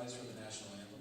rise for the national anthem.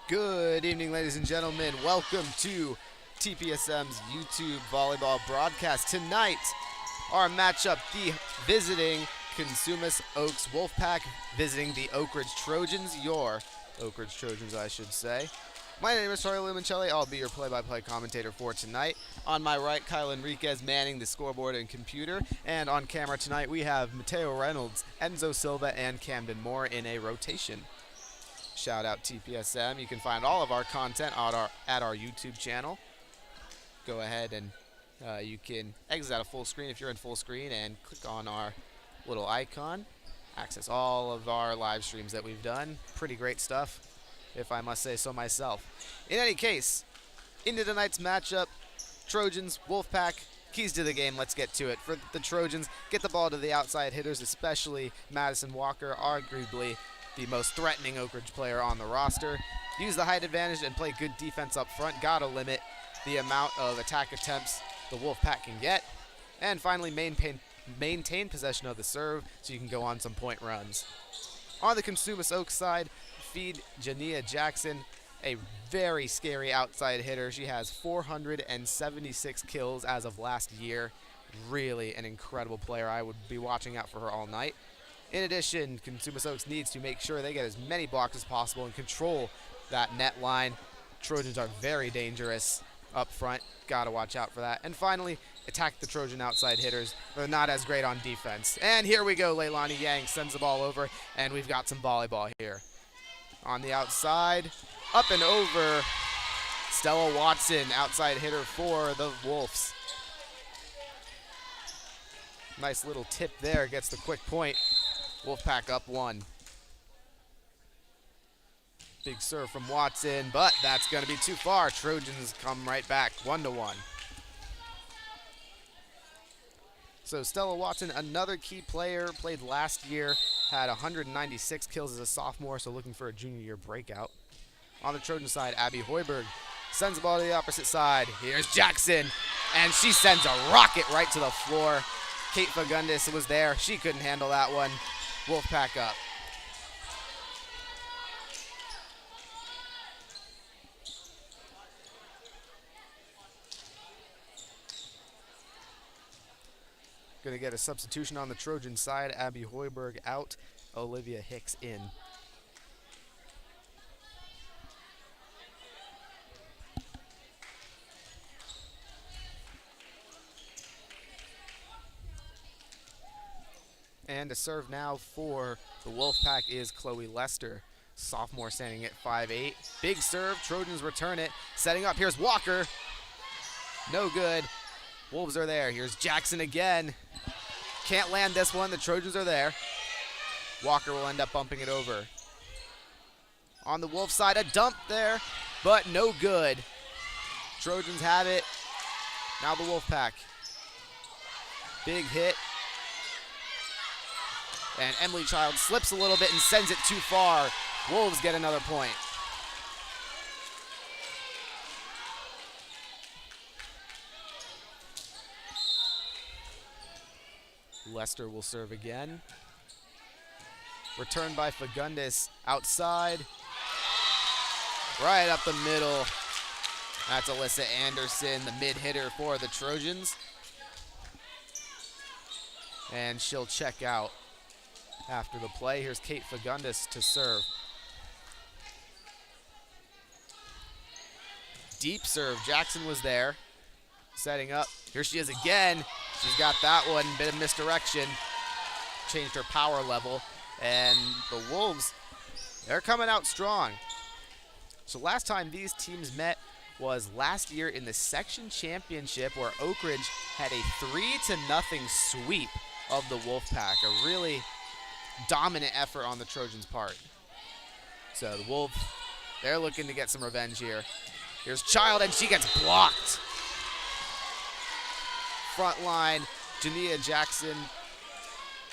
Good evening, ladies and gentlemen. Welcome to TPSM's YouTube volleyball broadcast. Tonight, our matchup, the visiting Cosumnes Oaks Wolfpack visiting the Oak Ridge Trojans, your Oak Ridge Trojans, I should say. My name is Troy Lumencelli. I'll be your play-by-play commentator for tonight. On my right, Kyle Enriquez manning the scoreboard and computer. And on camera tonight, we have Mateo Reynolds, Enzo Silva, and Camden Moore in a rotation. Shout out TPSM. You can find all of our content at our YouTube channel. Go ahead and you can exit out of full screen if you're in full screen and click on our little icon. Access all of our live streams that we've done. Pretty great stuff, if I must say so myself. In any case, into tonight's matchup, Trojans, Wolfpack, keys to the game. Let's get to it. For the Trojans, get the ball to the outside hitters, especially Madison Walker, arguably the most threatening Oak Ridge player on the roster. Use the height advantage and play good defense up front. Gotta limit the amount of attack attempts the Wolfpack can get. And finally, maintain possession of the serve so you can go on some point runs. On the Cosumnes Oaks side, feed Jania Jackson, a very scary outside hitter. She has 476 kills as of last year. Really an incredible player. I would be watching out for her all night. In addition, Cosumnes Oaks needs to make sure they get as many blocks as possible and control that net line. Trojans are very dangerous up front. Gotta watch out for that. And finally, attack the Trojan outside hitters. They're not as great on defense. And here we go. Leilani Yang sends the ball over, and we've got some volleyball here. On the outside, up and over. Stella Watson, outside hitter for the Wolves. Nice little tip there, gets the quick point. Wolfpack up one. Big serve from Watson, but that's going to be too far. Trojans come right back, 1-1. So Stella Watson, another key player, played last year, had 196 kills as a sophomore, so looking for a junior year breakout. On the Trojan side, Abby Hoiberg sends the ball to the opposite side. Here's Jackson, and she sends a rocket right to the floor. Kate Fagundes was there. She couldn't handle that one. Wolfpack up. Going to get a substitution on the Trojan side. Abby Hoiberg out. Olivia Hicks in. And to serve now for the Wolfpack is Chloe Lester, sophomore, standing at 5'8". Big serve, Trojans return it. Setting up, here's Walker. No good. Wolves are there. Here's Jackson again. Can't land this one, the Trojans are there. Walker will end up bumping it over. On the Wolf side, a dump there, but no good. Trojans have it. Now the Wolfpack. Big hit. And Emily Child slips a little bit and sends it too far. Wolves get another point. Lester will serve again. Returned by Fagundes outside. Right up the middle. That's Alyssa Anderson, the mid hitter for the Trojans. And she'll check out after the play. Here's Kate Fagundes to serve. Deep serve. Jackson was there. Setting up. Here she is again. She's got that one. Bit of misdirection. Changed her power level. And the Wolves, they're coming out strong. So last time these teams met was last year in the section championship, where Oak Ridge had a 3-0 sweep of the Wolfpack. A really dominant effort on the Trojans' part. So the Wolves, they're looking to get some revenge here. Here's Child, and she gets blocked. Front line, Jania Jackson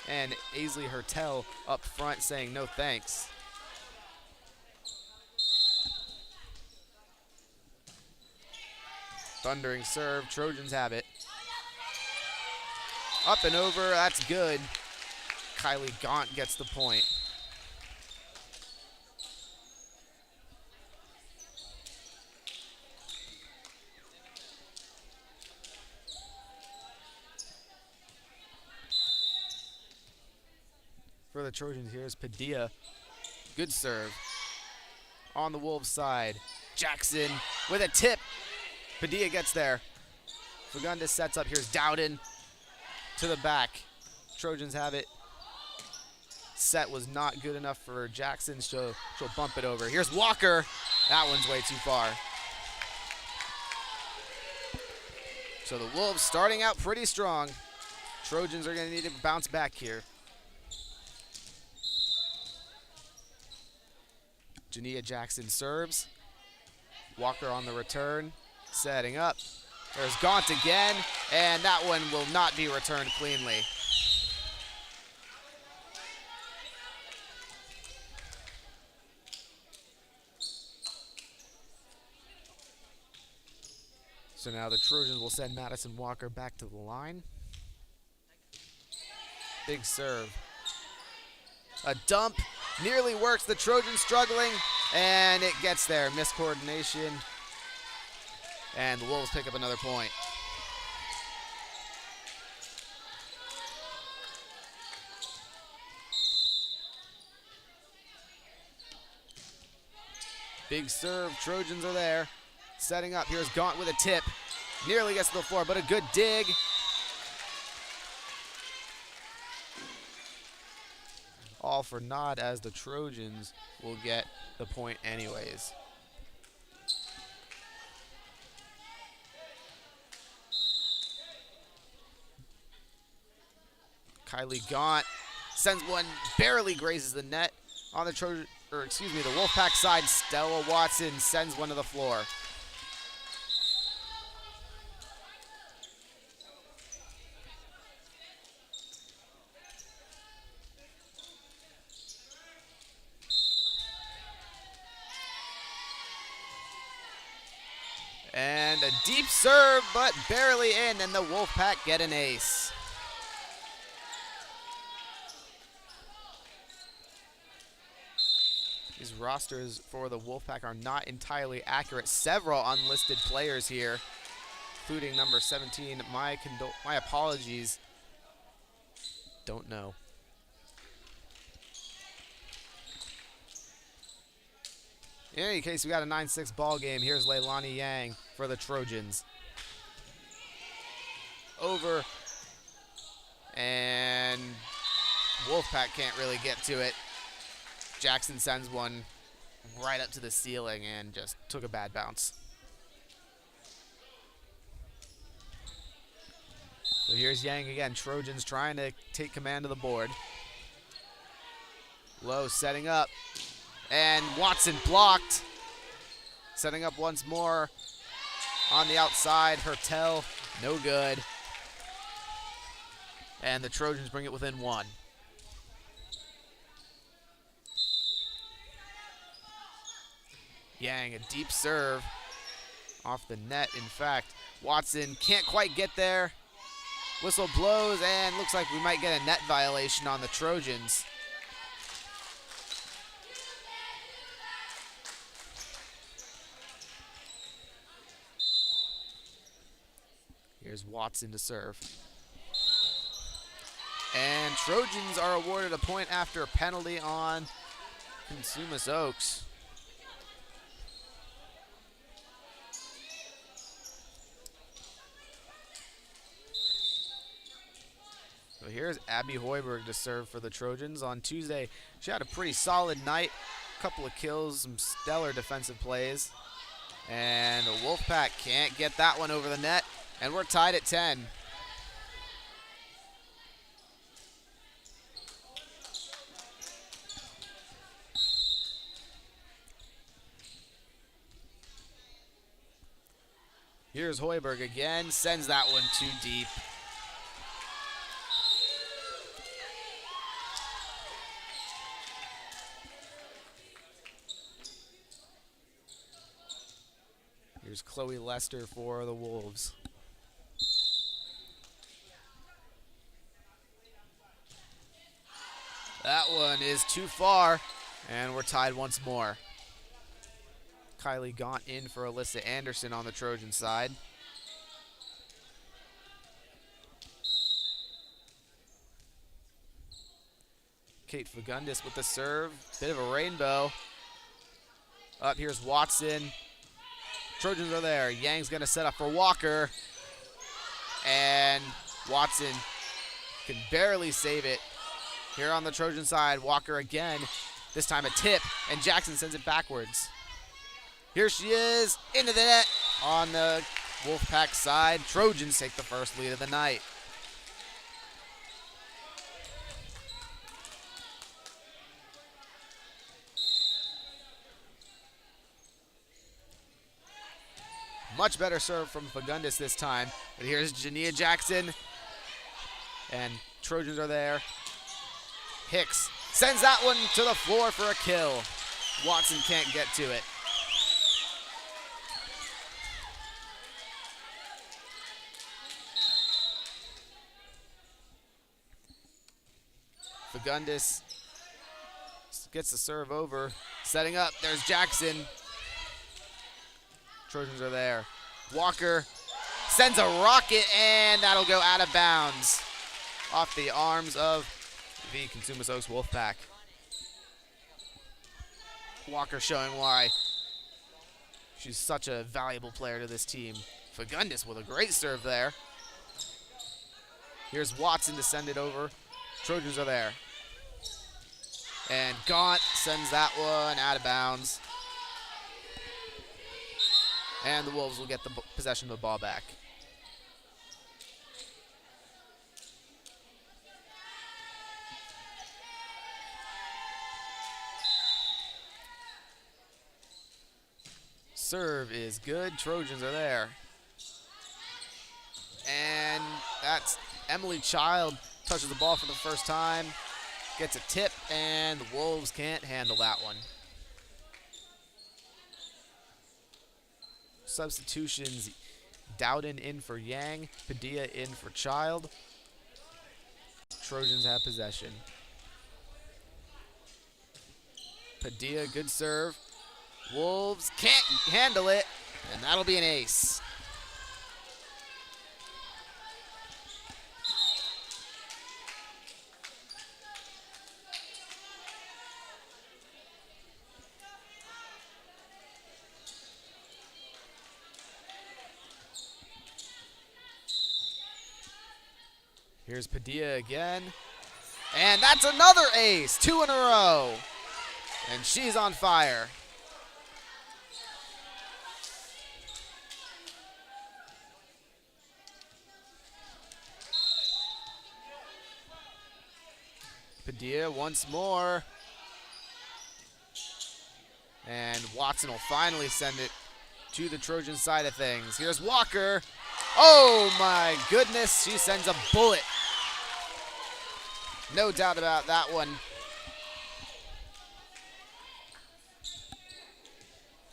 and Aisley Hertel up front saying no thanks. Thundering serve, Trojans have it. Up and over, that's good. Kylie Gaunt gets the point. For the Trojans, here's Padilla. Good serve. On the Wolves side, Jackson with a tip. Padilla gets there. Fagundes sets up. Here's Dowden to the back. Trojans have it. Set was not good enough for Jackson. She'll bump it over. Here's Walker. That one's way too far. So the Wolves starting out pretty strong. Trojans are going to need to bounce back here. Jania Jackson serves. Walker on the return. Setting up. There's Gaunt again, and that one will not be returned cleanly. So now the Trojans will send Madison Walker back to the line. Big serve. A dump nearly works. The Trojans struggling, and it gets there. Miscoordination. And the Wolves pick up another point. Big serve, Trojans are there. Setting up, here's Gaunt with a tip. Nearly gets to the floor, but a good dig. All for naught, as the Trojans will get the point anyways. Kylie Gaunt sends one, barely grazes the net. On the Trojan, or excuse me, the Wolfpack side, Stella Watson sends one to the floor. And a deep serve, but barely in, and the Wolfpack get an ace. These rosters for the Wolfpack are not entirely accurate. Several unlisted players here, including number 17. My apologies. Don't know. In any case, we got a 9-6 ball game. Here's Leilani Yang for the Trojans. Over. And Wolfpack can't really get to it. Jackson sends one right up to the ceiling and just took a bad bounce. So here's Yang again. Trojans trying to take command of the board. Lowe setting up. And Watson blocked. Setting up once more on the outside. Hertel, no good. And the Trojans bring it within one. Yang, a deep serve off the net. In fact, Watson can't quite get there. Whistle blows, and looks like we might get a net violation on the Trojans. Here's Watson to serve. And Trojans are awarded a point after a penalty on Cosumnes Oaks. So here's Abby Hoiberg to serve for the Trojans. On Tuesday, she had a pretty solid night. A couple of kills, some stellar defensive plays. And the Wolfpack can't get that one over the net. And we're tied at 10. Here's Hoiberg again, sends that one too deep. Here's Chloe Lester for the Wolves. That one is too far, and we're tied once more. Kylie Gaunt in for Alyssa Anderson on the Trojan side. Kate Fagundis with the serve. Bit of a rainbow. Up here's Watson. Trojans are there. Yang's going to set up for Walker. And Watson can barely save it. Here on the Trojan side, Walker again. This time a tip, and Jackson sends it backwards. Here she is, into the net on the Wolfpack side. Trojans take the first lead of the night. Much better serve from Fagundis this time. But here's Jania Jackson, and Trojans are there. Hicks sends that one to the floor for a kill. Watson can't get to it. Fagundis gets the serve over. Setting up, there's Jackson. Trojans are there. Walker sends a rocket, and that'll go out of bounds off the arms of the Cosumnes Oaks Wolfpack. Walker showing why she's such a valuable player to this team. Fagundis with a great serve there. Here's Watson to send it over. Trojans are there. And Gaunt sends that one out of bounds. And the Wolves will get the possession of the ball back. Serve is good. Trojans are there. And that's Emily Child touches the ball for the first time. Gets a tip, and the Wolves can't handle that one. Substitutions, Dowden in for Yang, Padilla in for Child. Trojans have possession. Padilla, good serve. Wolves can't handle it, and that'll be an ace. Here's Padilla again. And that's another ace, 2 in a row. And she's on fire. Padilla once more. And Watson will finally send it to the Trojan side of things. Here's Walker. Oh my goodness, she sends a bullet. No doubt about that one.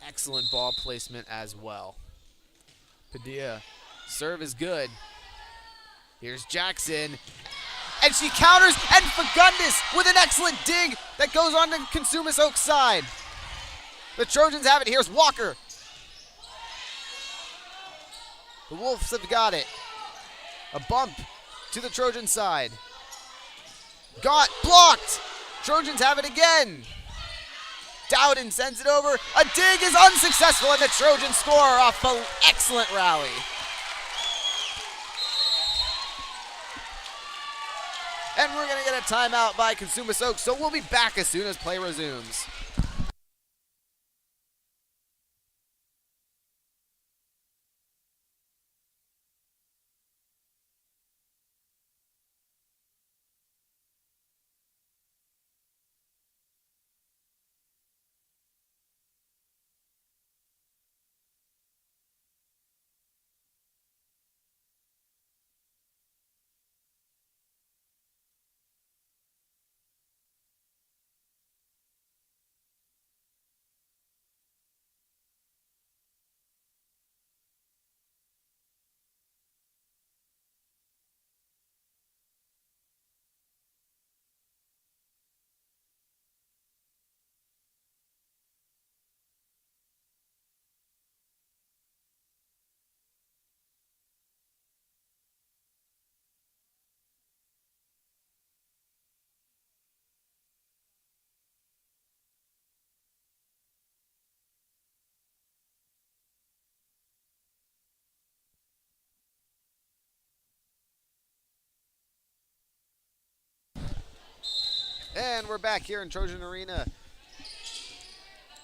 Excellent ball placement as well. Padilla, serve is good. Here's Jackson. And she counters, and Fagundes with an excellent dig that goes on to Cosumnes Oaks side. The Trojans have it. Here's Walker. The Wolves have got it. A bump to the Trojan side. Got blocked. Trojans have it again. Dowden sends it over. A dig is unsuccessful, and the Trojans score off an excellent rally. And we're going to get a timeout by Cosumnes Oaks, so we'll be back as soon as play resumes. And we're back here in Trojan Arena.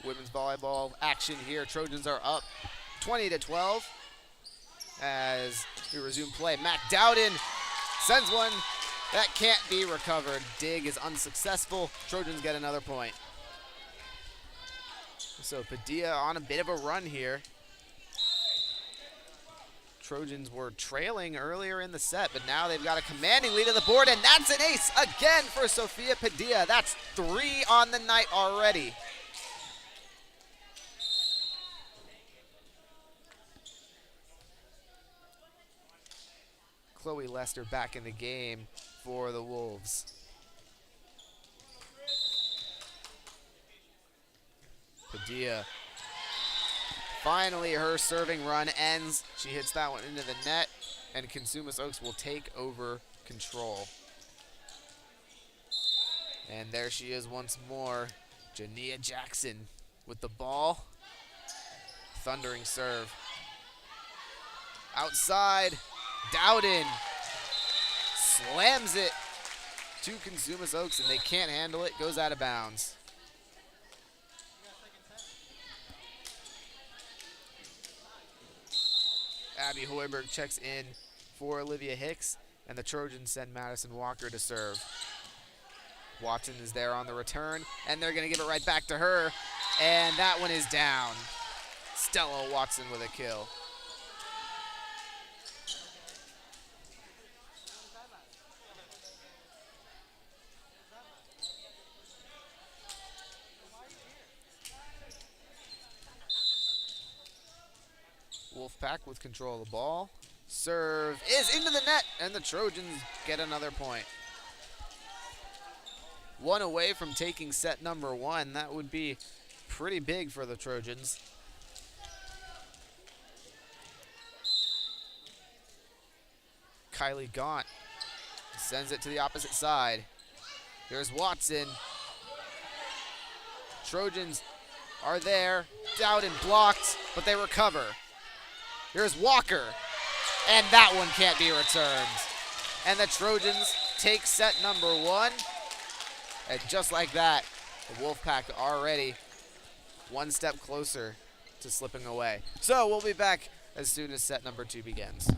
Women's volleyball action here. Trojans are up 20-12 as we resume play. Mac Dowden sends one that can't be recovered. Dig is unsuccessful. Trojans get another point. So Padilla on a bit of a run here. Trojans were trailing earlier in the set, but now they've got a commanding lead of the board, and that's an ace again for Sofia Padilla. That's 3 on the night already. Chloe Lester back in the game for the Wolves. Padilla. Finally, her serving run ends. She hits that one into the net, and Cosumnes Oaks will take over control. And there she is once more, Jania Jackson with the ball. Thundering serve. Outside, Dowden slams it to Cosumnes Oaks, and they can't handle it. Goes out of bounds. Abby Hoiberg checks in for Olivia Hicks, and the Trojans send Madison Walker to serve. Watson is there on the return, and they're going to give it right back to her, and that one is down. Stella Watson with a kill. Wolfpack with control of the ball. Serve is into the net, and the Trojans get another point. one away from taking set number 1. That would be pretty big for the Trojans. Kylie Gaunt sends it to the opposite side. Here's Watson. Trojans are there, down and blocked, but they recover. Here's Walker, and that one can't be returned. And the Trojans take set number 1. And just like that, the Wolfpack already one step closer to slipping away. So we'll be back as soon as set number 2 begins.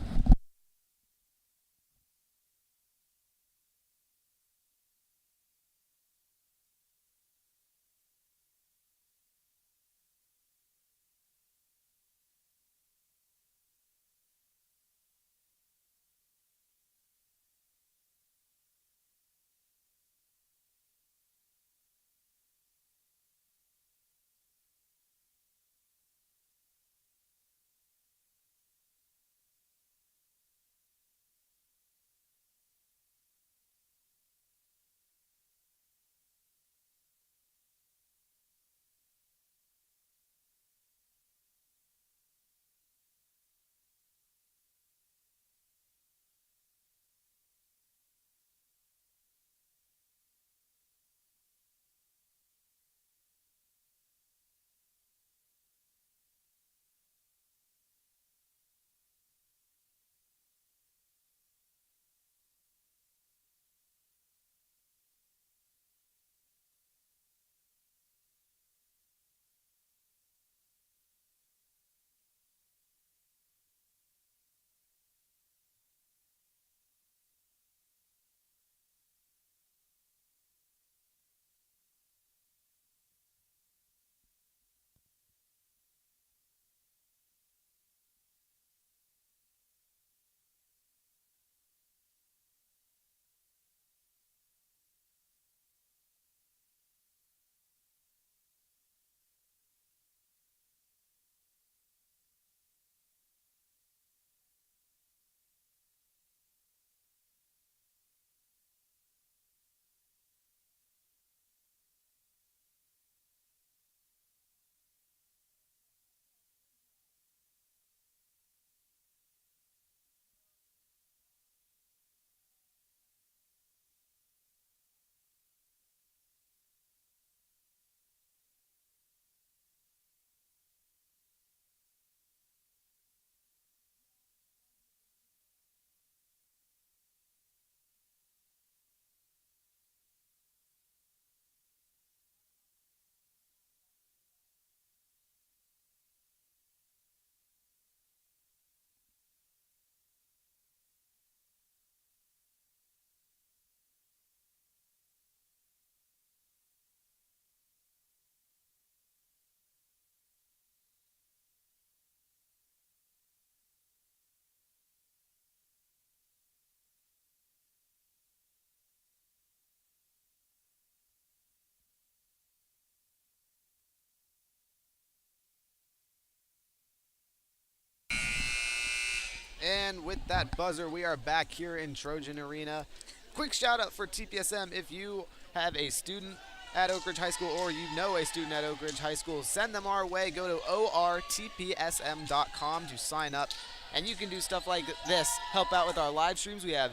And with that buzzer, we are back here in Trojan Arena. Quick shout out for TPSM. If you have a student at Oak Ridge High School or you know a student at Oak Ridge High School, send them our way. Go to ortpsm.com to sign up. And you can do stuff like this. Help out with our live streams. We have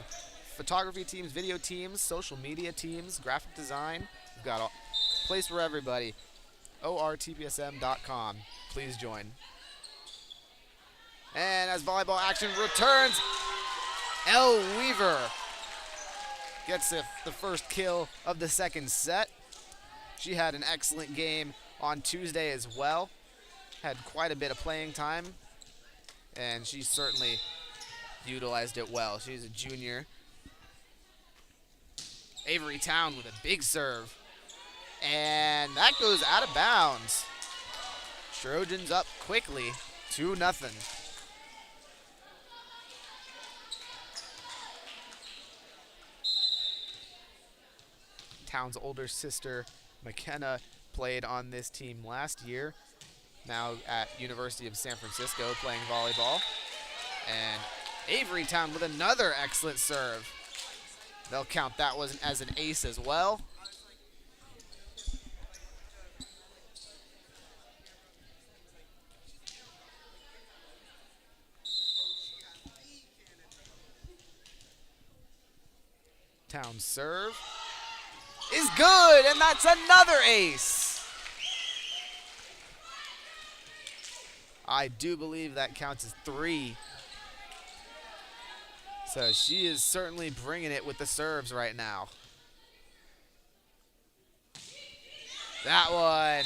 photography teams, video teams, social media teams, graphic design. We've got a place for everybody. ortpsm.com. Please join. And as volleyball action returns, Elle Weaver gets the first kill of the second set. She had an excellent game on Tuesday as well. Had quite a bit of playing time, and she certainly utilized it well. She's a junior. Avery Town with a big serve. And that goes out of bounds. Trojans up quickly, 2-0. Town's older sister, McKenna, played on this team last year. Now at University of San Francisco playing volleyball. And Avery Town with another excellent serve. They'll count that one as an ace as well. Town serve is good, and that's another ace. I do believe that counts as 3. So she is certainly bringing it with the serves right now. That one,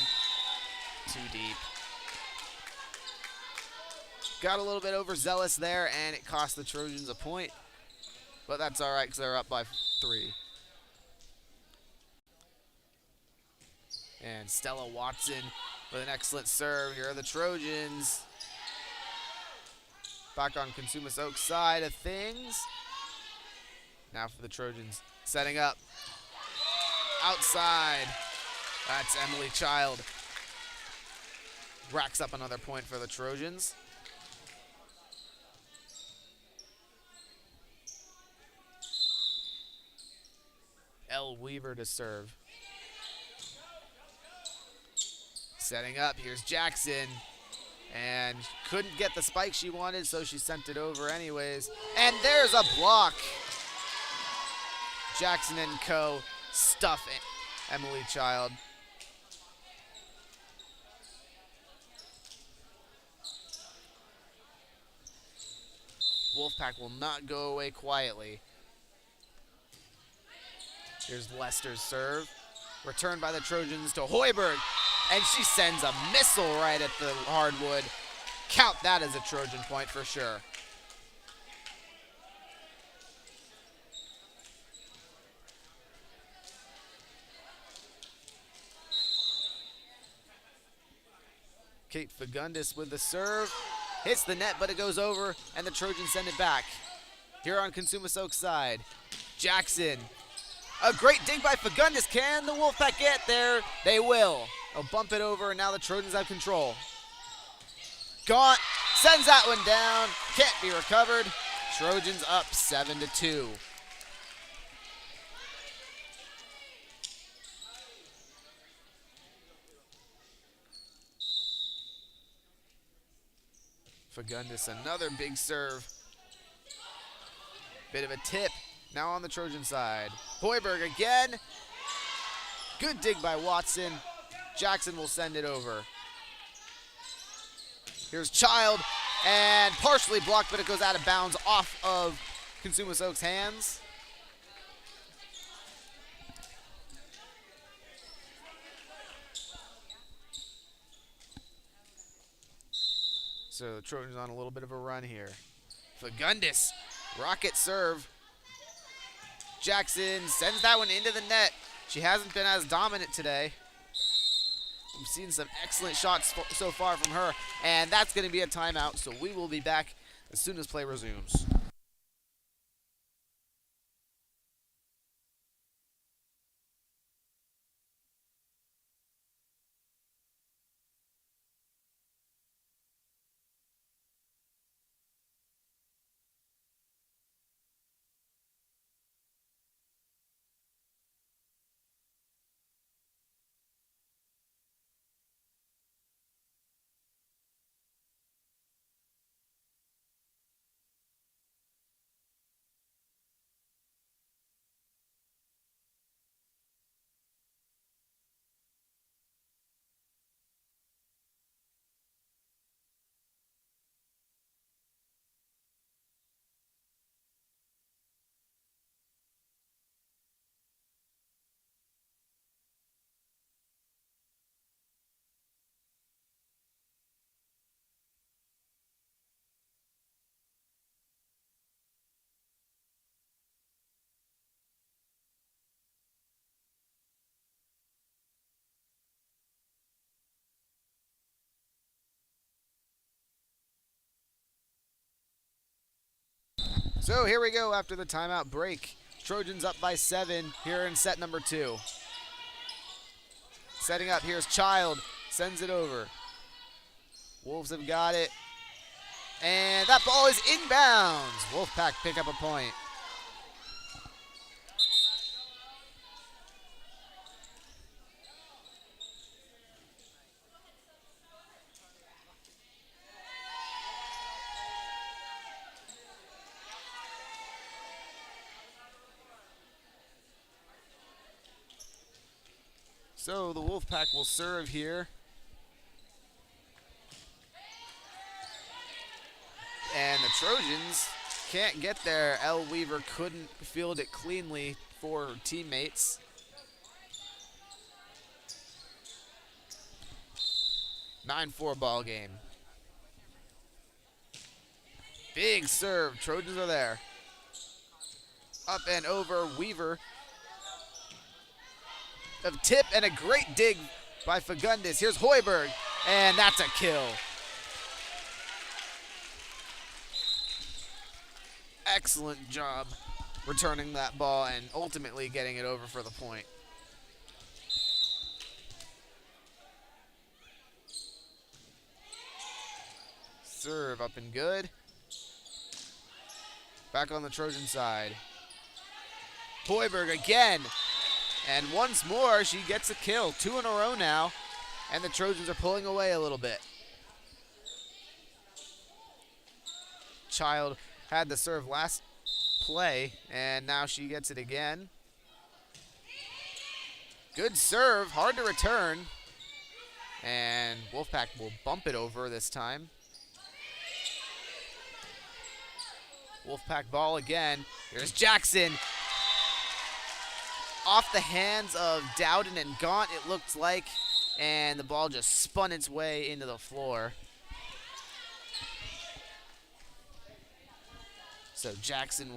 too deep. Got a little bit overzealous there, and it cost the Trojans a point. But that's all right because they're up by 3. And Stella Watson with an excellent serve. Here are the Trojans. Back on Cosumnes Oaks side of things. Now for the Trojans, setting up. Outside. That's Emily Child. Racks up another point for the Trojans. Elle Weaver to serve. Setting up, here's Jackson. And couldn't get the spike she wanted, so she sent it over anyways. And there's a block. Jackson and co. stuff it. Emily Child. Wolfpack will not go away quietly. Here's Lester's serve. Returned by the Trojans to Hoiberg. And she sends a missile right at the hardwood. Count that as a Trojan point for sure. Kate Fagundis with the serve. Hits the net, but it goes over, and the Trojans send it back. Here on Cosumnes Oaks side, Jackson. A great dig by Fagundis. Can the Wolfpack get there? They will. They'll bump it over, and now the Trojans have control. Gaunt sends that one down. Can't be recovered. Trojans up 7-2. Fagundis, another big serve. Bit of a tip. Now on the Trojan side. Hoiberg again. Good dig by Watson. Jackson will send it over. Here's Child. And partially blocked, but it goes out of bounds off of Cosumnes Oaks' hands. So the Trojans on a little bit of a run here. Fagundis, rocket serve. Jackson sends that one into the net. She hasn't been as dominant today. We've seen some excellent shots so far from her, and that's going to be a timeout, so we will be back as soon as play resumes. So here we go after the timeout break. Trojans up by 7 here in set number 2. Setting up, here's Child, sends it over. Wolves have got it. And that ball is inbounds. Wolfpack pick up a point. So the Wolfpack will serve here. And the Trojans can't get there. Elle Weaver couldn't field it cleanly for her teammates. 9-4 ball game. Big serve. Trojans are there. Up and over Weaver. A tip and a great dig by Fagundes. Here's Hoiberg, and that's a kill. Excellent job returning that ball and ultimately getting it over for the point. Serve up and good. Back on the Trojan side. Hoiberg again. And once more, she gets a kill. 2 in a row now. And the Trojans are pulling away a little bit. Child had the serve last play, and now she gets it again. Good serve, hard to return. And Wolfpack will bump it over this time. Wolfpack ball again. Here's Jackson. Off the hands of Dowden and Gaunt, it looked like, and the ball just spun its way into the floor. So Jackson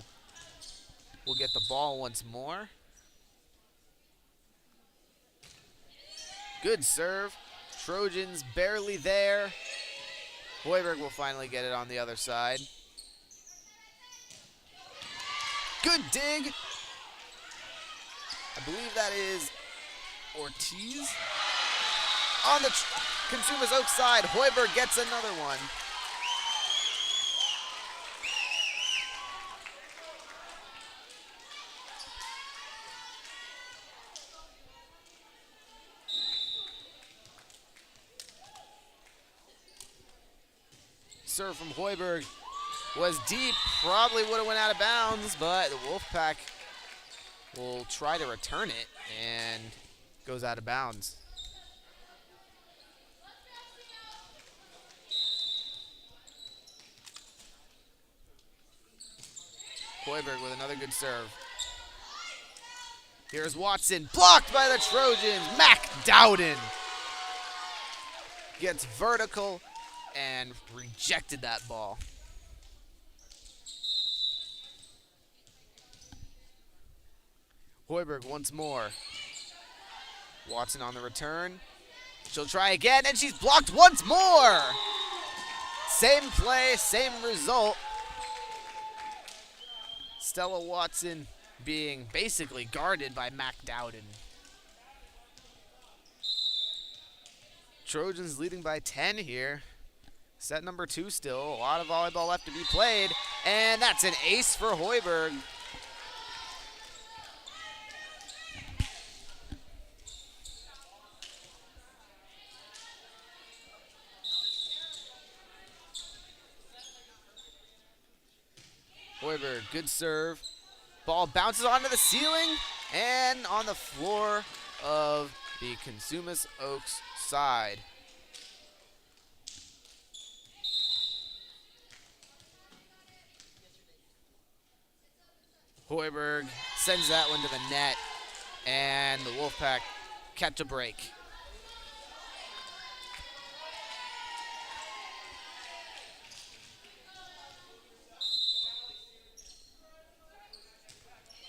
will get the ball once more. Good serve. Trojans barely there. Hoiberg will finally get it on the other side. Good dig. I believe that is Ortiz. On the Cosumnes Oak side, Hoiberg gets another one. Serve from Hoiberg was deep, probably would have went out of bounds, but the Wolfpack will try to return it and goes out of bounds. Hoiberg with another good serve. Here's Watson, blocked by the Trojans. Mac Dowden gets vertical and rejected that ball. Hoiberg once more. Watson on the return. She'll try again, and she's blocked once more. Same play, same result. Stella Watson being basically guarded by Mac Dowden. Trojans leading by 10 here. Set number 2 still. A lot of volleyball left to be played. And that's an ace for Hoiberg. Hoiberg, good serve. Ball bounces onto the ceiling and on the floor of the Cosumnes Oaks side. Hoiberg sends that one to the net, and the Wolfpack catch a break.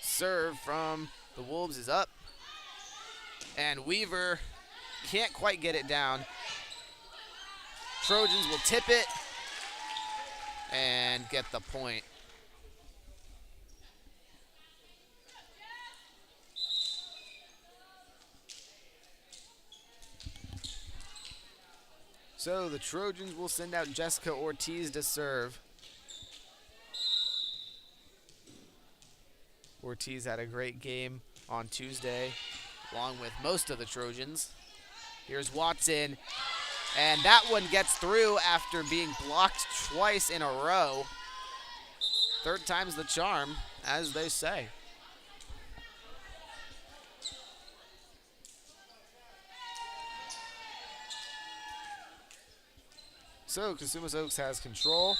Serve from the Wolves is up, and Weaver can't quite get it down. Trojans will tip it and get the point. So the Trojans will send out Jessica Ortiz to serve. Ortiz had a great game on Tuesday, along with most of the Trojans. Here's Watson, and that one gets through after being blocked twice in a row. Third time's the charm, as they say. So Cosumnes Oaks has control.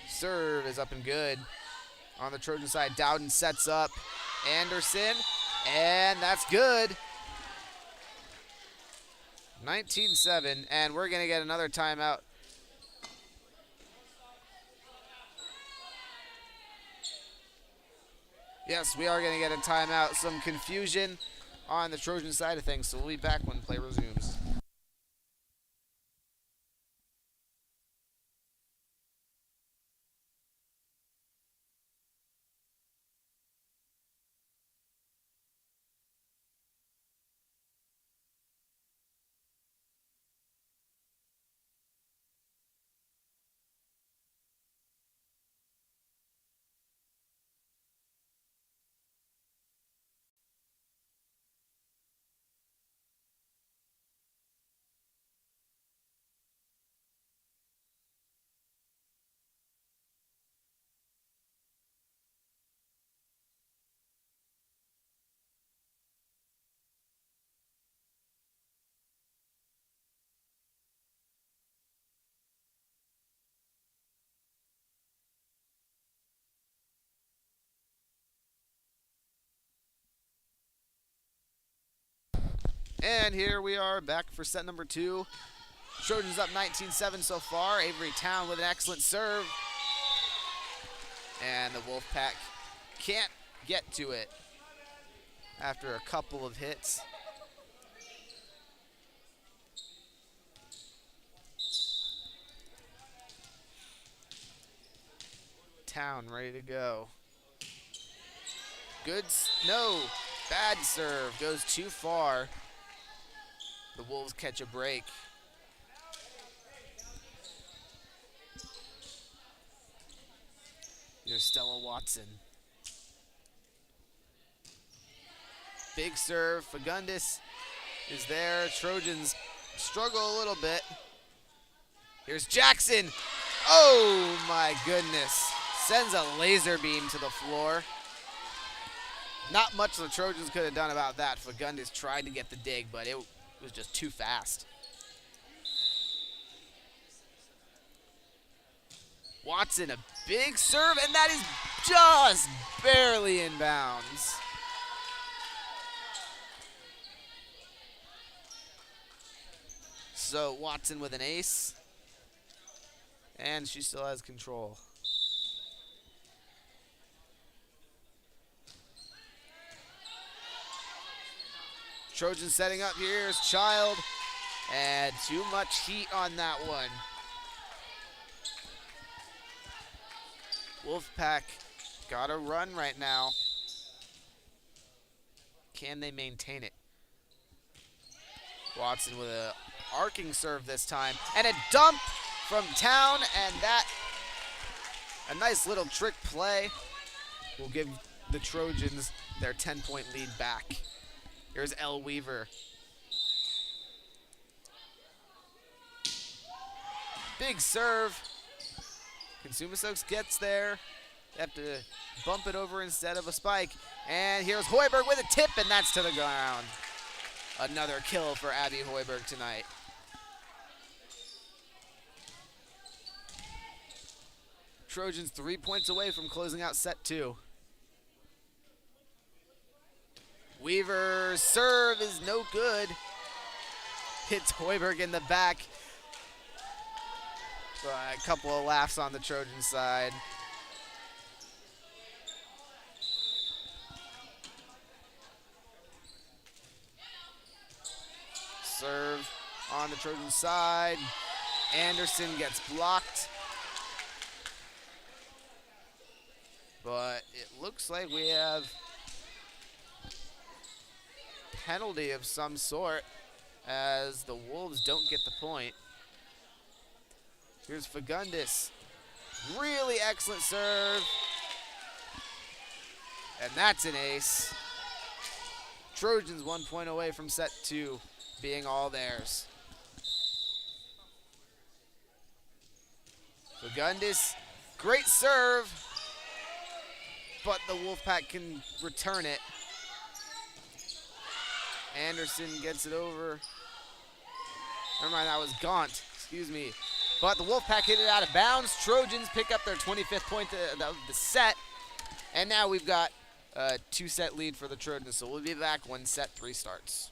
Serve is up and good. On the Trojan side, Dowden sets up Anderson, and that's good. 19-7, and we're going to get another timeout. Yes, we are going to get a timeout. Some confusion on the Trojan side of things, so we'll be back when play resumes. And here we are back for set number 2. Trojans up 19-7 so far. Avery Town with an excellent serve. And the Wolfpack can't get to it after a couple of hits. Town ready to go. Good, no, bad serve, goes too far. The Wolves catch a break. Here's Stella Watson. Big serve, Fagundes is there. Trojans struggle a little bit. Here's Jackson. Oh my goodness. Sends a laser beam to the floor. Not much the Trojans could have done about that. Fagundes tried to get the dig, but it was just too fast. Watson, a big serve, and that is just barely in bounds. So Watson with an ace, and she still has control. Trojan setting up. Here's Child, and too much heat on that one. Wolfpack got a run right now. Can they maintain it? Watson with a arcing serve this time, and a dump from Town, and that, a nice little trick play, will give the Trojans their 10-point lead back. Here's Elle Weaver. Big serve. Cosumnes Oaks gets there. They have to bump it over instead of a spike. And here's Hoiberg with a tip, and that's to the ground. Another kill for Abby Hoiberg tonight. Trojans 3 points away from closing out set 2. Weaver's serve is no good. Hits Hoiberg in the back. A couple of laughs on the Trojan side. Serve on the Trojan side. Anderson gets blocked. But it looks like we have penalty of some sort as the Wolves don't get the point. Here's Fagundes. Really excellent serve. And that's an ace. Trojans 1 point away from set 2 being all theirs. Fagundes, great serve, but the Wolfpack can return it. Anderson gets it over. Never mind, that was Gaunt. Excuse me. But the Wolfpack hit it out of bounds. Trojans pick up their 25th point of the set. And now we've got a 2-set lead for the Trojans. So we'll be back when set 3 starts.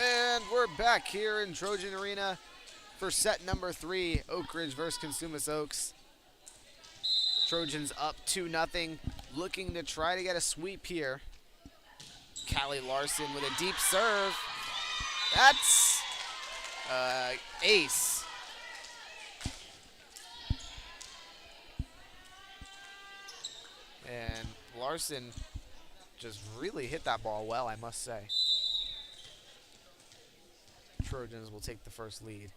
And we're back here in Trojan Arena for set number 3, Oak Ridge versus Cosumnes Oaks. Trojans up 2-0, looking to try to get a sweep here. Callie Larson with a deep serve. That's ace. And Larson just really hit that ball well, I must say. Trojans will take the first lead.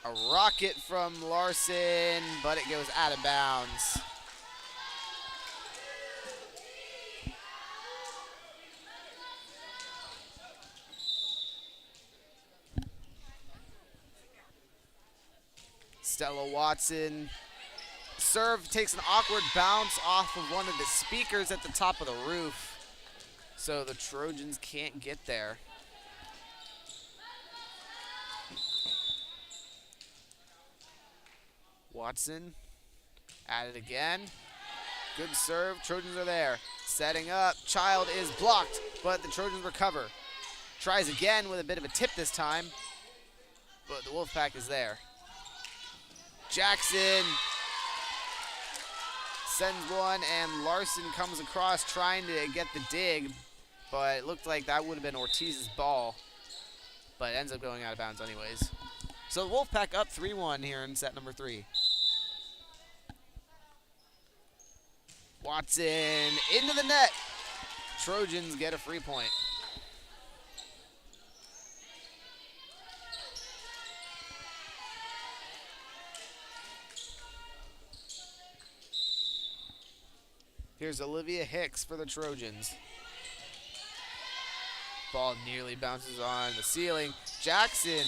A rocket from Larson, but it goes out of bounds. Stella Watson. Serve takes an awkward bounce off of one of the speakers at the top of the roof. So the Trojans can't get there. Watson at it again. Good serve. Trojans are there. Setting up. Child is blocked, but the Trojans recover. Tries again with a bit of a tip this time, but the Wolfpack is there. Jackson sends one, and Larson comes across trying to get the dig, but it looked like that would have been Ortiz's ball, but it ends up going out of bounds anyways. So the Wolfpack up 3-1 here in set number 3. Watson into the net. Trojans get a free point. Here's Olivia Hicks for the Trojans. Ball nearly bounces on the ceiling. Jackson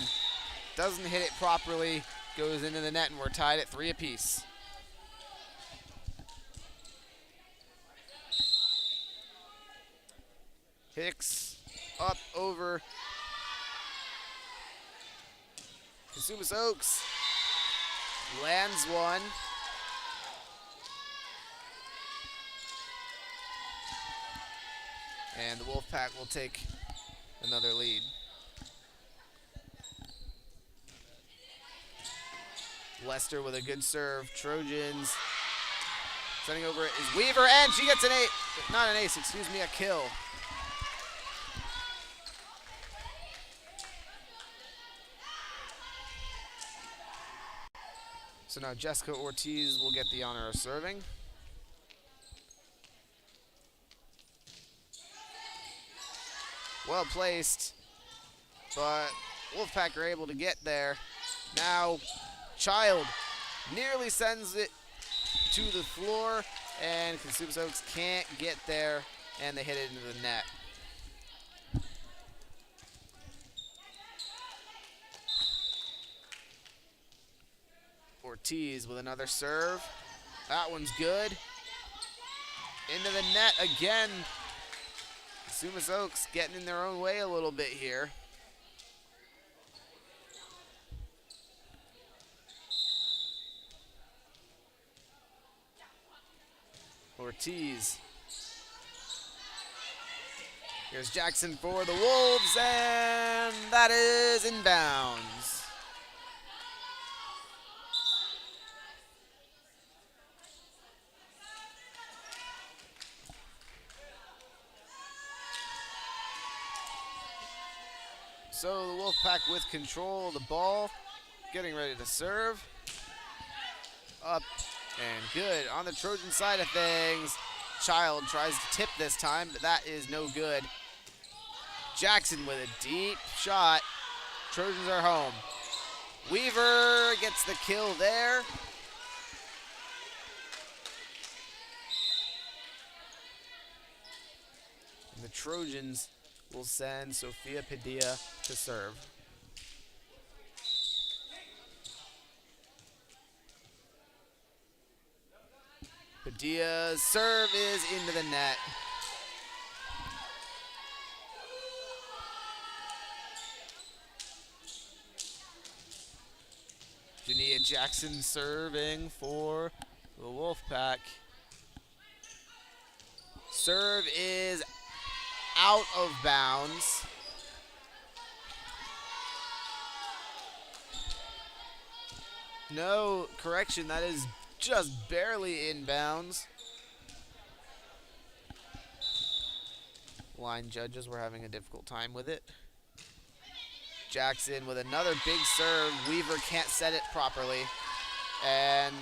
doesn't hit it properly, goes into the net, and we're tied at 3 apiece. Hicks up over Cosumnes Oaks. Lands one. And the Wolfpack will take another lead. Lester with a good serve. Trojans sending over it is Weaver, and she gets an ace. Not an ace, excuse me, a kill. So now Jessica Ortiz will get the honor of serving. Well placed, but Wolfpack are able to get there. Now Child nearly sends it to the floor, and Cosumnes Oaks can't get there, and they hit it into the net. Ortiz with another serve. That one's good. Into the net again. Cosumnes Oaks getting in their own way a little bit here. Ortiz. Here's Jackson for the Wolves, and that is inbounds. So the Wolfpack with control of the ball, getting ready to serve. Up and good. On the Trojan side of things, Child tries to tip this time, but that is no good. Jackson with a deep shot. Trojans are home. Weaver gets the kill there. And the Trojans will send Sofia Padilla to serve. Padilla's serve is into the net. Jania Jackson serving for the Wolfpack. Serve is out of bounds. No, correction, that is just barely in bounds. Line judges were having a difficult time with it. Jackson with another big serve. Weaver can't set it properly. And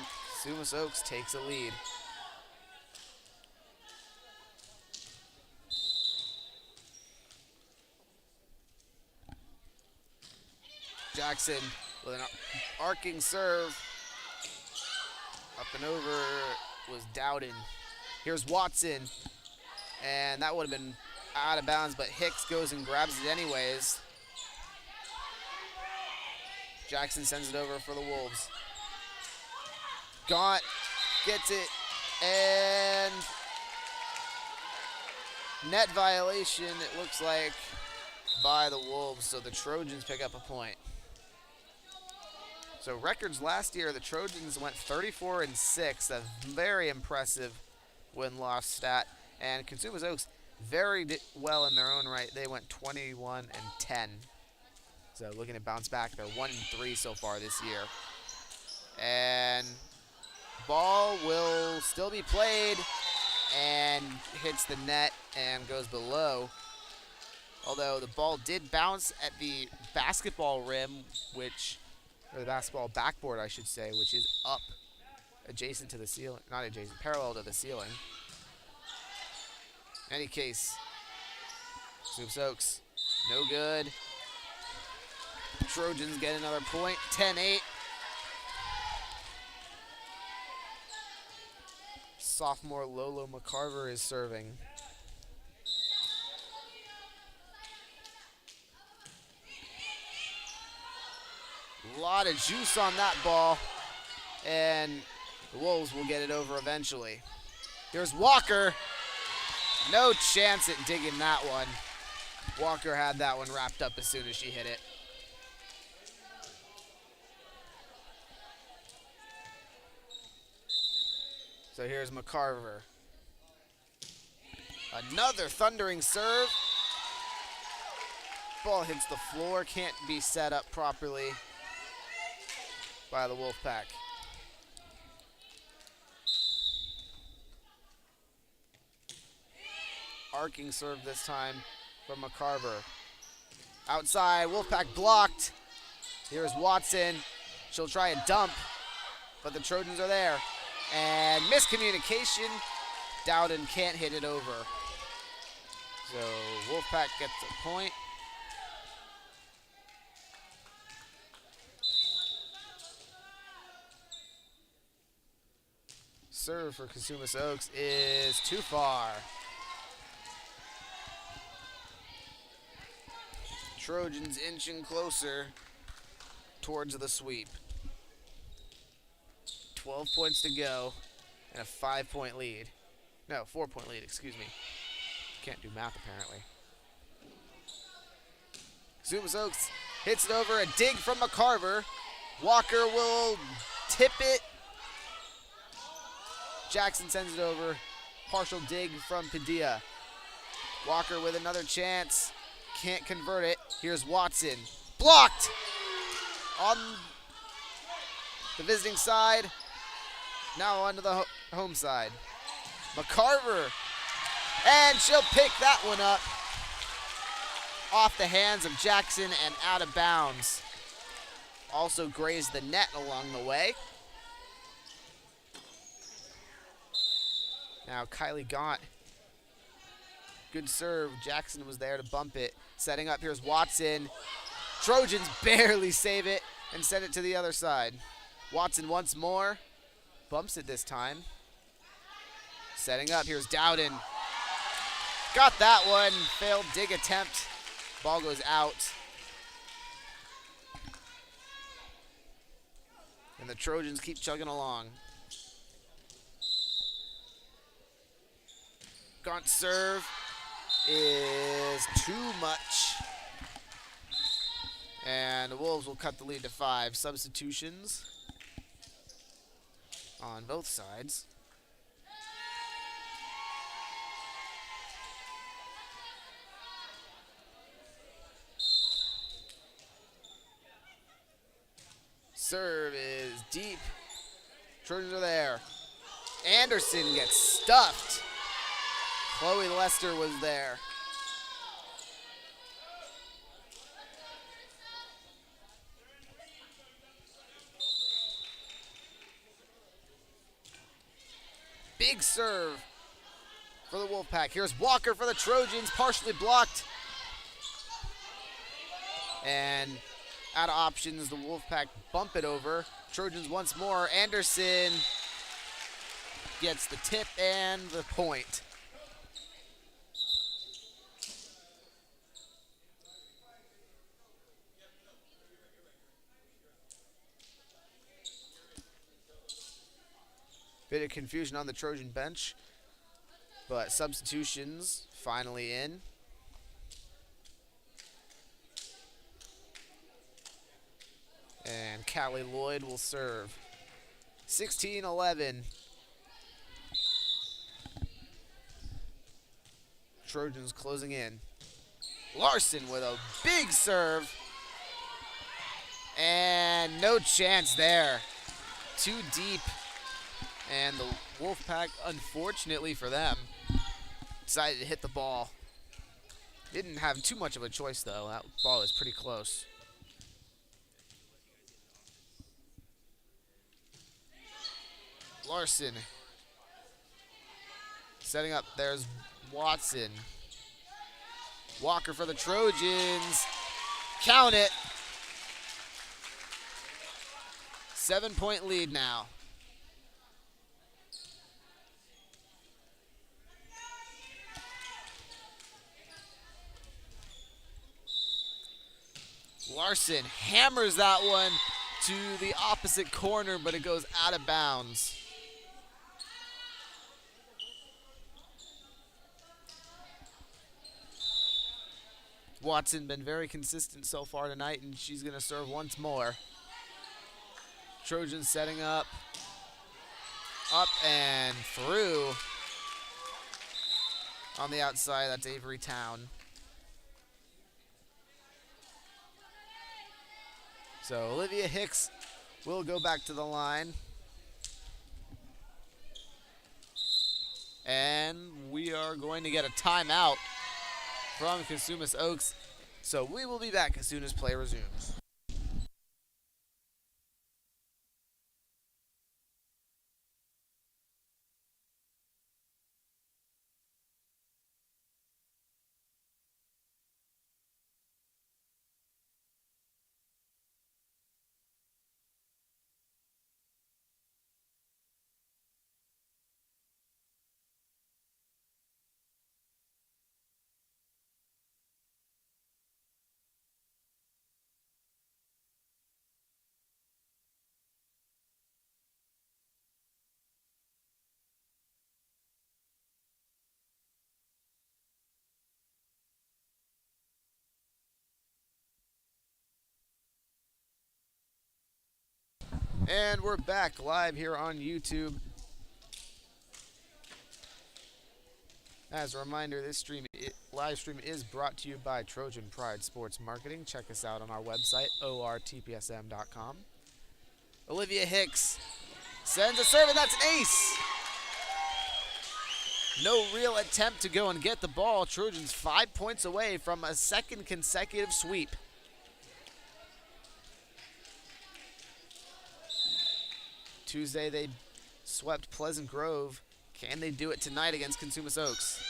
Cosumnes Oaks takes a lead. Jackson with an arcing serve. Up and over was Dowden. Here's Watson. And that would have been out of bounds, but Hicks goes and grabs it anyways. Jackson sends it over for the Wolves. Gaunt gets it, and net violation, it looks like, by the Wolves, so the Trojans pick up a point. So records last year, the Trojans went 34-6, a very impressive win-loss stat. And Cosumnes Oaks very well in their own right. They went 21-10. So looking to bounce back, they're 1-3 so far this year. And ball will still be played and hits the net and goes below. Although the ball did bounce at the basketball rim, or the basketball backboard, I should say, which is up adjacent to the ceiling. Not adjacent, parallel to the ceiling. In any case, Cosumnes Oaks, no good. Trojans get another point, 10-8. Sophomore Lolo McCarver is serving. A lot of juice on that ball, and the Wolves will get it over eventually. Here's Walker. No chance at digging that one. Walker had that one wrapped up as soon as she hit it. So here's McCarver. Another thundering serve. Ball hits the floor, can't be set up properly by the Wolfpack. Arcing serve this time from McCarver. Outside, Wolfpack blocked. Here's Watson. She'll try a dump, but the Trojans are there. And miscommunication. Dowden can't hit it over. So Wolfpack gets a point. Serve for Cosumnes Oaks is too far. Trojans inching closer towards the sweep. 12 points to go and a 5-point lead. No, 4-point lead, excuse me. Can't do math apparently. Cosumnes Oaks hits it over, a dig from McCarver. Walker will tip it. Jackson sends it over. Partial dig from Padilla. Walker with another chance. Can't convert it. Here's Watson. Blocked! On the visiting side. Now onto the home side. McCarver. And she'll pick that one up. Off the hands of Jackson and out of bounds. Also grazed the net along the way. Now Kylie Gaunt. Good serve. Jackson was there to bump it. Setting up, here's Watson. Trojans barely save it and send it to the other side. Watson once more. Bumps it this time. Setting up, here's Dowden. Got that one. Failed dig attempt. Ball goes out. And the Trojans keep chugging along. Gaunt serve is too much. And the Wolves will cut the lead to 5. Substitutions on both sides. Serve is deep. Trojans are there. Anderson gets stuffed. Chloe Lester was there. Big serve for the Wolfpack. Here's Walker for the Trojans, partially blocked. And out of options, the Wolfpack bump it over. Trojans once more. Anderson gets the tip and the point. Bit of confusion on the Trojan bench, but substitutions finally in. And Callie Lloyd will serve. 16-11. Trojans closing in. Larson with a big serve. And no chance there. too deep, and the Wolfpack, unfortunately for them, decided to hit the ball. Didn't have too much of a choice, though. That ball was pretty close. Larson setting up. There's Watson. Walker for the Trojans. Count it. 7-point lead now. Larson hammers that one to the opposite corner, but it goes out of bounds. Watson been very consistent so far tonight, and she's going to serve once more. Trojans setting up. Up and through. On the outside, that's Avery Town. So Olivia Hicks will go back to the line. And we are going to get a timeout from Cosumnes Oaks. So we will be back as soon as play resumes. And we're back live here on YouTube. As a reminder, this live stream is brought to you by Trojan Pride Sports Marketing. Check us out on our website, ortpsm.com. Olivia Hicks sends a serve, and that's an ace. No real attempt to go and get the ball. Trojans 5 points away from a second consecutive sweep. Tuesday, they swept Pleasant Grove. Can they do it tonight against Cosumnes Oaks?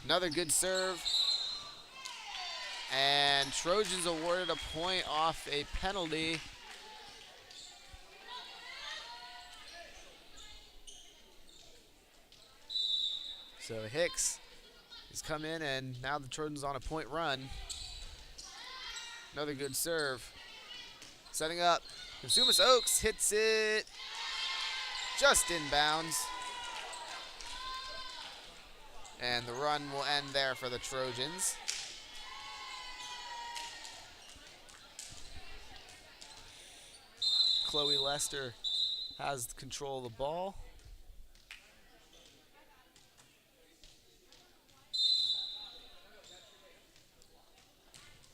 Another good serve. And Trojans awarded a point off a penalty. So Hicks has come in, and now the Trojans on a point run. Another good serve. Setting up. Cosumnes Oaks hits it just inbounds. And the run will end there for the Trojans. Chloe Lester has control of the ball.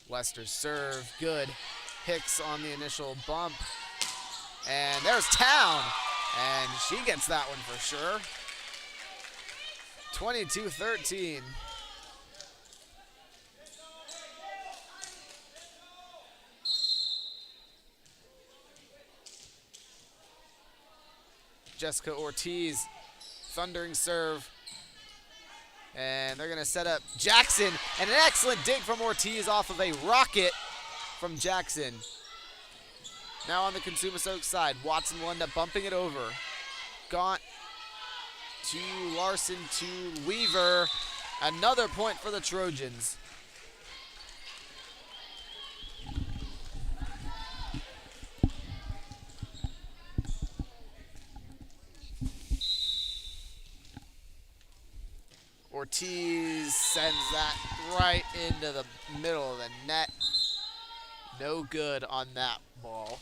Lester's serve, good. Hicks on the initial bump. And there's Town. And she gets that one for sure. 22-13. Jessica Ortiz, thundering serve. And they're going to set up Jackson. And an excellent dig from Ortiz off of a rocket from Jackson. Now on the Cosumnes Oaks side, Watson will end up bumping it over. Gaunt to Larson to Weaver. Another point for the Trojans. Ortiz sends that right into the middle of the net. No good on that ball.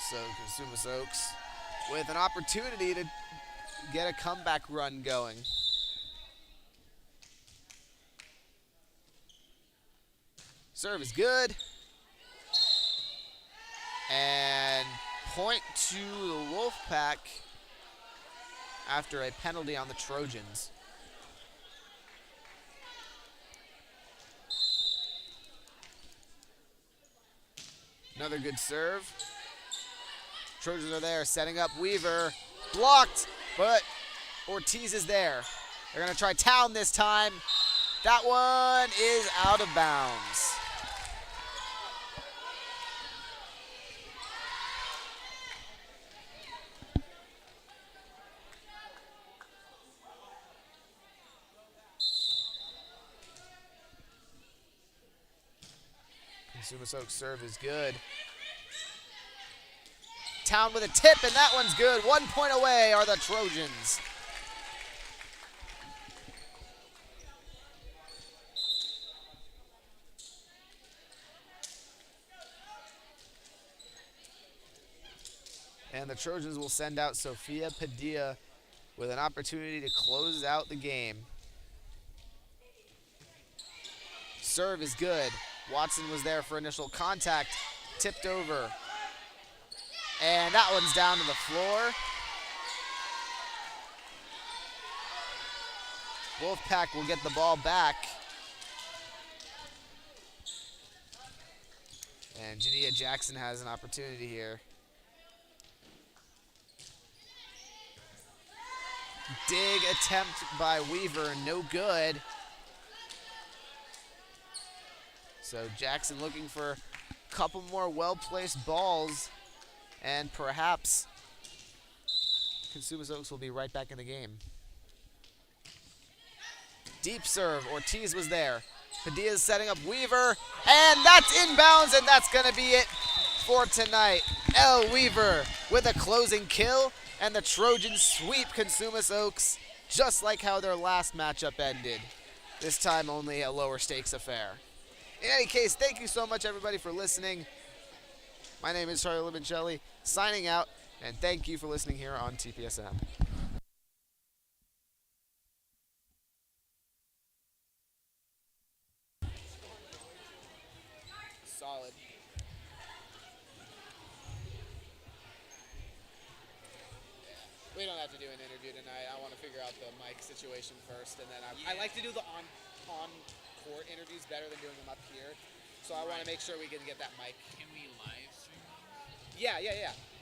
So Cosumnes Oaks with an opportunity to get a comeback run going. Serve is good. And point to the Wolfpack after a penalty on the Trojans. Another good serve. Trojans are there, setting up Weaver. Blocked, but Ortiz is there. They're going to try Town this time. That one is out of bounds. Cosumnes Oaks serve is good. Town with a tip, and that one's good. 1 point away are the Trojans. And the Trojans will send out Sofia Padilla with an opportunity to close out the game. Serve is good. Watson was there for initial contact. Tipped over. And that one's down to the floor. Wolfpack will get the ball back. And Jania Jackson has an opportunity here. Dig attempt by Weaver, no good. So Jackson looking for a couple more well-placed balls, and perhaps Cosumnes Oaks will be right back in the game. Deep serve, Ortiz was there. Padilla's setting up Weaver, and that's inbounds, and that's gonna be it for tonight. El Weaver with a closing kill, and the Trojans sweep Cosumnes Oaks, just like how their last matchup ended. This time only a lower stakes affair. In any case, thank you so much everybody for listening. My name is Charlie Limoncelli, signing out, and thank you for listening here on TPSM. Solid. We don't have to do an interview tonight. I want to figure out the mic situation first, and then I like to do the on-court interviews better than doing them up here. So I want to make sure we can get that mic. Can we live stream? Yeah.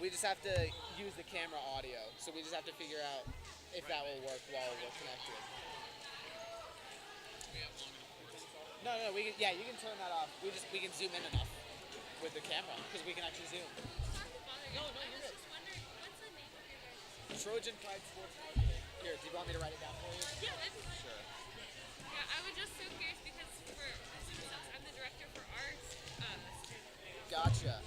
We just have to use the camera audio. So we just have to figure out if that will work while we're connected. We have long enough cords. No, you can turn that off. We can zoom in enough with the camera because we can actually zoom. No, you're good. Trojan Pride Sports Marketing. Here, do you want me to write it down for you? Yeah, that'd be fun. Sure. Yeah, I was just so curious because I'm the director for arts. Gotcha.